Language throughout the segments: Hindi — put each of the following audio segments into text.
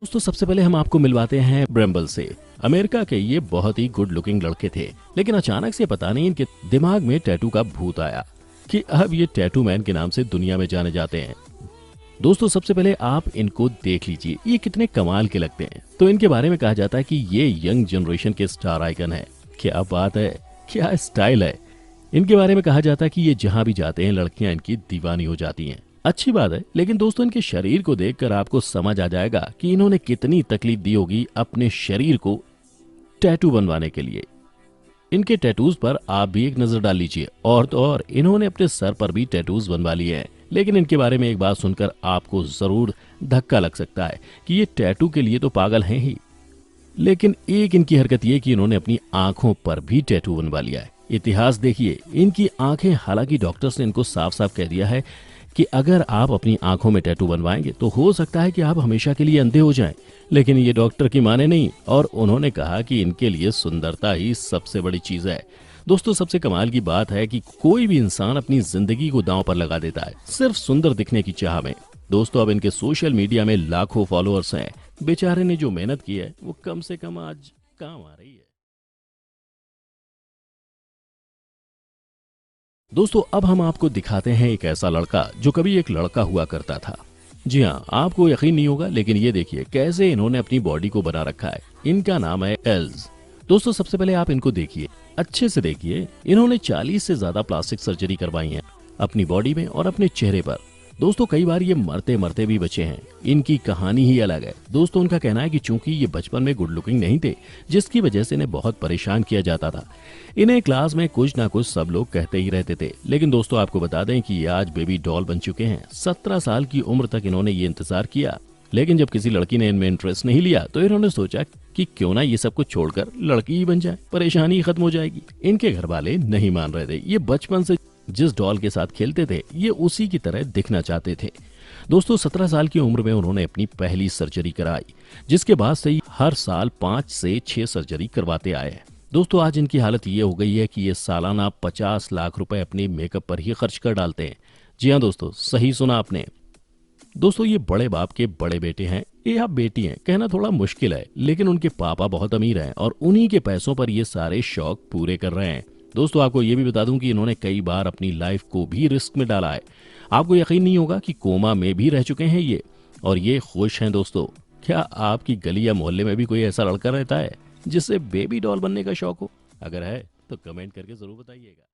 दोस्तों सबसे पहले हम आपको मिलवाते हैं ब्रम्बल से। अमेरिका के ये बहुत ही गुड लुकिंग लड़के थे, लेकिन अचानक से पता नहीं इनके दिमाग में टैटू का भूत आया कि अब ये टैटू मैन के नाम से दुनिया में जाने जाते हैं। दोस्तों सबसे पहले आप इनको देख लीजिए, ये कितने कमाल के लगते हैं। तो इनके बारे में कहा जाता है कि ये यंग जनरेशन के स्टार आइकन है। क्या बात है, क्या स्टाइल है। इनके बारे में कहा जाता है कि ये जहां भी जाते हैं लड़कियां इनकी दीवानी हो जाती हैं। अच्छी बात है, लेकिन दोस्तों इनके शरीर को देखकर आपको समझ आ जाएगा कि इन्होंने कितनी तकलीफ दी होगी अपने शरीर को टैटू बनवाने के लिए। इनके टैटूज पर आप भी एक नजर डाल लीजिए। और तो और इन्होंने अपने सर पर भी टैटूज बनवा लिए हैं। लेकिन इनके बारे में एक बात सुनकर आपको जरूर धक्का लग सकता है कि ये टैटू के लिए तो पागल हैं ही, लेकिन एक इनकी हरकत ये कि इन्होंने अपनी आंखों पर भी टैटू बनवा लिया है। इतिहास देखिए, इनकी आंखें, हालांकि डॉक्टर्स ने इनको साफ साफ कह दिया है कि अगर आप अपनी आंखों में टैटू बनवाएंगे तो हो सकता है कि आप हमेशा के लिए अंधे हो जाएं। लेकिन ये डॉक्टर की माने नहीं, और उन्होंने कहा कि इनके लिए सुंदरता ही सबसे बड़ी चीज है। दोस्तों सबसे कमाल की बात है कि कोई भी इंसान अपनी जिंदगी को दांव पर लगा देता है सिर्फ सुंदर दिखने की चाह में। दोस्तों अब इनके सोशल मीडिया में लाखों फॉलोअर्स हैं। बेचारे ने जो मेहनत की है वो कम से कम आज काम आ रही है। दोस्तों अब हम आपको दिखाते हैं एक ऐसा लड़का जो कभी एक लड़का हुआ करता था। जी हाँ, आपको यकीन नहीं होगा, लेकिन ये देखिए कैसे इन्होंने अपनी बॉडी को बना रखा है। इनका नाम है एल्स। दोस्तों सबसे पहले आप इनको देखिए, अच्छे से देखिए। इन्होंने 40 से ज्यादा प्लास्टिक सर्जरी करवाई है अपनी बॉडी में और अपने चेहरे पर। दोस्तों कई बार ये मरते मरते भी बचे हैं। इनकी कहानी ही अलग है। दोस्तों उनका कहना है कि चूंकि ये बचपन में गुड लुकिंग नहीं थे, जिसकी वजह से इन्हें बहुत परेशान किया जाता था। इन्हें क्लास में कुछ ना कुछ सब लोग कहते ही रहते थे। लेकिन दोस्तों आपको बता दें कि ये आज बेबी डॉल बन चुके हैं। 17 साल की उम्र तक इन्होंने ये इंतजार किया, लेकिन जब किसी लड़की ने इनमें इंटरेस्ट नहीं लिया तो इन्होंने सोचा कि क्यों ना ये सब कुछ छोड़कर लड़की ही बन जाए, परेशानी खत्म हो जाएगी। इनके घर वाले नहीं मान रहे थे। ये बचपन से जिस डॉल के साथ खेलते थे ये उसी की तरह दिखना चाहते थे। दोस्तों 17 साल की उम्र में उन्होंने अपनी पहली सर्जरी कराई, जिसके बाद से हर साल 5 से 6 सर्जरी करवाते आए हैं। दोस्तों आज इनकी हालत ये हो गई है कि ये सालाना 50 लाख रुपए अपने मेकअप पर ही खर्च कर डालते हैं। जी हाँ दोस्तों, सही सुना आपने। दोस्तों ये बड़े बाप के बड़े बेटे हैं या बेटी हैं, कहना थोड़ा मुश्किल है, लेकिन उनके पापा बहुत अमीर हैं और उन्हीं के पैसों पर ये सारे शौक पूरे कर रहे हैं। दोस्तों आपको ये भी बता दूं कि इन्होंने कई बार अपनी लाइफ को भी रिस्क में डाला है। आपको यकीन नहीं होगा कि कोमा में भी रह चुके हैं ये, और ये खुश हैं। दोस्तों क्या आपकी गली या मोहल्ले में भी कोई ऐसा लड़का रहता है जिससे बेबी डॉल बनने का शौक हो? अगर है तो कमेंट करके जरूर बताइएगा।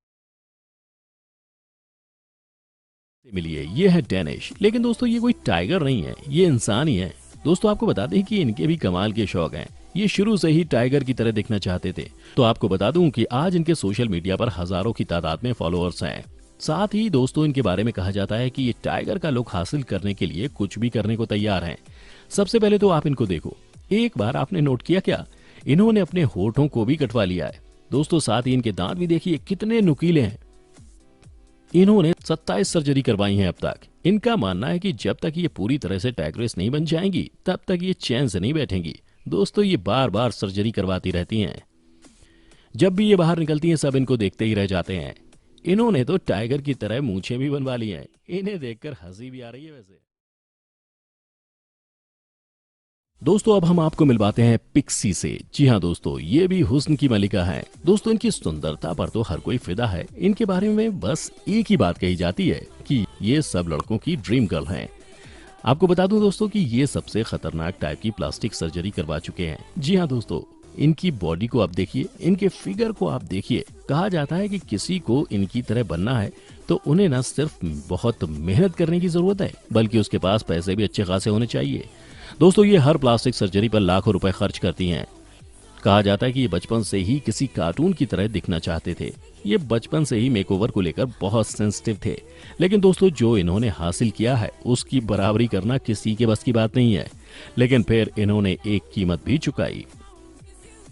मिलिए, ये है डेनिश। लेकिन दोस्तों ये कोई टाइगर नहीं है, ये इंसान ही है। दोस्तों आपको बता दें कि इनके भी कमाल के शौक हैं। ये शुरू से ही टाइगर की तरह दिखना चाहते थे। तो आपको बता दूं कि आज इनके सोशल मीडिया पर हजारों की तादाद में फॉलोअर्स हैं। साथ ही दोस्तों इनके बारे में कहा जाता है कि ये टाइगर का लुक हासिल करने के लिए कुछ भी करने को तैयार हैं। सबसे पहले तो आप इनको देखो। एक बार आपने नोट किया क्या, इन्होंने अपने होठों को भी कटवा लिया है। दोस्तों साथ ही इनके दांत भी देखिए कितने नुकीले हैं। इन्होंने 27 सर्जरी करवाई है अब तक। इनका मानना है कि जब तक ये पूरी तरह से टाइग्रेस नहीं बन जाएंगी तब तक ये चैन से नहीं बैठेंगी। दोस्तों ये बार बार सर्जरी करवाती रहती हैं। जब भी ये बाहर निकलती हैं सब इनको देखते ही रह जाते हैं। इन्होंने तो टाइगर की तरह मूछें भी बनवा ली हैं। इन्हें देखकर हंसी भी आ रही है वैसे। दोस्तों अब हम आपको मिलवाते हैं पिक्सी से। जी हाँ दोस्तों, ये भी हुस्न की मलिका है। दोस्तों इनकी सुंदरता पर तो हर कोई फिदा है। इनके बारे में बस एक ही बात कही जाती है कि ये सब लड़कों की ड्रीम गर्ल हैं। आपको बता दूं दोस्तों कि ये सबसे खतरनाक टाइप की प्लास्टिक सर्जरी करवा चुके हैं। जी हाँ दोस्तों, इनकी बॉडी को आप देखिए, इनके फिगर को आप देखिए। कहा जाता है कि किसी को इनकी तरह बनना है तो उन्हें न सिर्फ बहुत मेहनत करने की जरूरत है, बल्कि उसके पास पैसे भी अच्छे खासे होने चाहिए। दोस्तों ये हर प्लास्टिक सर्जरी पर लाखों रुपए खर्च करती हैं। कहा जाता है कि ये बचपन से ही किसी कार्टून की तरह दिखना चाहते थे। ये बचपन से ही मेकओवर को लेकर बहुत सेंसिटिव थे। लेकिन दोस्तों जो इन्होंने हासिल किया है उसकी बराबरी करना किसी के बस की बात नहीं है। लेकिन फिर इन्होंने एक कीमत भी चुकाई।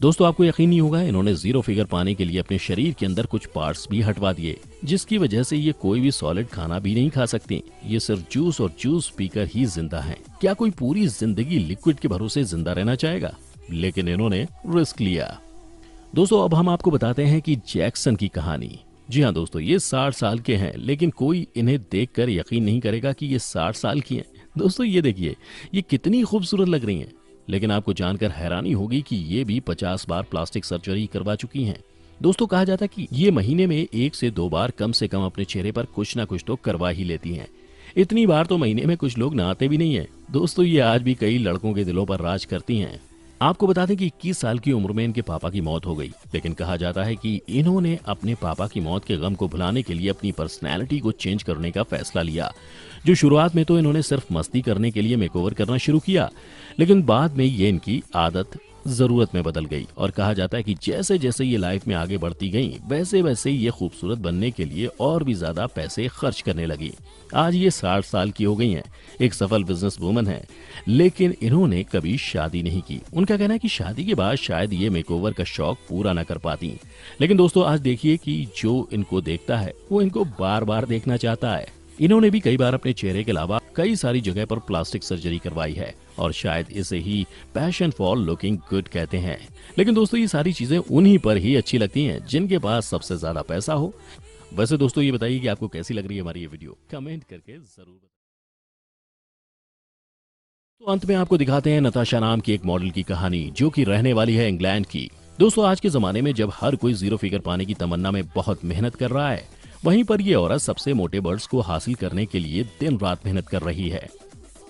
दोस्तों आपको यकीन नहीं होगा, इन्होंने जीरो फिगर पाने के लिए अपने शरीर के अंदर कुछ पार्ट्स भी हटवा दिए, जिसकी वजह से ये कोई भी सॉलिड खाना भी नहीं खा सकती। ये सिर्फ जूस और जूस पीकर ही जिंदा हैं। क्या कोई पूरी जिंदगी लिक्विड के भरोसे जिंदा रहना चाहेगा? लेकिन इन्होंने रिस्क लिया। दोस्तों अब हम आपको बताते हैं कि जैक्सन की कहानी। जी हाँ दोस्तों, ये 60 साल के हैं, लेकिन कोई इन्हें देखकर यकीन नहीं करेगा कि ये 60 साल की हैं। दोस्तों ये देखिए, ये कितनी खूबसूरत लग रही हैं। लेकिन आपको जानकर हैरानी होगी कि ये भी 50 बार प्लास्टिक सर्जरी करवा चुकी हैं। दोस्तों कहा जाता है कि ये महीने में 1 से 2 बार कम से कम अपने चेहरे पर कुछ ना कुछ तो करवा ही लेती हैं। इतनी बार तो महीने में कुछ लोग नहाते भी नहीं है। दोस्तों ये आज भी कई लड़कों के दिलों पर राज करती हैं। आपको बता दें कि 21 साल की उम्र में इनके पापा की मौत हो गई, लेकिन कहा जाता है कि इन्होंने अपने पापा की मौत के गम को भुलाने के लिए अपनी पर्सनैलिटी को चेंज करने का फैसला लिया। जो शुरुआत में तो इन्होंने सिर्फ मस्ती करने के लिए मेकओवर करना शुरू किया, लेकिन बाद में ये इनकी आदत जरूरत में बदल गई और कहा जाता है कि जैसे जैसे ये लाइफ में आगे बढ़ती गई वैसे वैसे ये खूबसूरत बनने के लिए और भी ज्यादा पैसे खर्च करने लगी। आज ये 60 साल की हो गई हैं, एक सफल बिजनेस वूमन है, लेकिन इन्होंने कभी शादी नहीं की। उनका कहना है कि शादी के बाद शायद ये मेकओवर का शौक पूरा न कर पाती। लेकिन दोस्तों आज देखिए कि जो इनको देखता है वो इनको बार बार देखना चाहता है। इन्होंने भी कई बार अपने चेहरे के अलावा कई सारी जगह पर प्लास्टिक सर्जरी करवाई है और शायद इसे ही पैशन फॉर लुकिंग गुड कहते हैं। लेकिन दोस्तों ये सारी चीजें उन्हीं पर ही अच्छी लगती हैं जिनके पास सबसे ज्यादा पैसा हो। वैसे दोस्तों ये बताइए कि आपको कैसी लग रही है हमारी ये वीडियो, कमेंट करके जरूर बताइए। तो अंत में आपको दिखाते हैं नताशा नाम की एक मॉडल की कहानी जो कि रहने वाली है इंग्लैंड की। दोस्तों आज के जमाने में जब हर कोई जीरो फिगर पाने की तमन्ना में बहुत मेहनत कर रहा है, वहीं पर ये औरत सबसे मोटे बर्ड्स को हासिल करने के लिए दिन रात मेहनत कर रही है।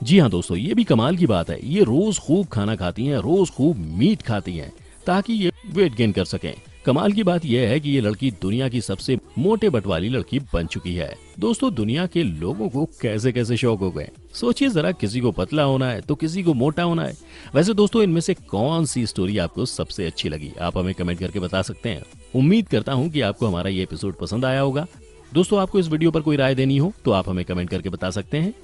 जी हाँ दोस्तों ये भी कमाल की बात है, ये रोज खूब खाना खाती हैं, रोज खूब मीट खाती हैं ताकि ये वेट गेन कर सकें। कमाल की बात यह है कि ये लड़की दुनिया की सबसे मोटे बट वाली लड़की बन चुकी है। दोस्तों दुनिया के लोगों को कैसे कैसे शौक हो गए, सोचिए जरा, किसी को पतला होना है तो किसी को मोटा होना है। वैसे दोस्तों इनमें से कौन सी स्टोरी आपको सबसे अच्छी लगी, आप हमें कमेंट करके बता सकते हैं। उम्मीद करता हूँ कि आपको हमारा ये एपिसोड पसंद आया होगा। दोस्तों आपको इस वीडियो पर कोई राय देनी हो तो आप हमें कमेंट करके बता सकते हैं।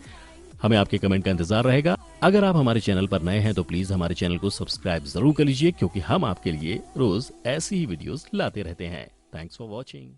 हमें आपके कमेंट का इंतजार रहेगा। अगर आप हमारे चैनल पर नए हैं तो प्लीज हमारे चैनल को सब्सक्राइब जरूर कर लीजिए, क्योंकि हम आपके लिए रोज ऐसी ही वीडियोस लाते रहते हैं। Thanks for watching.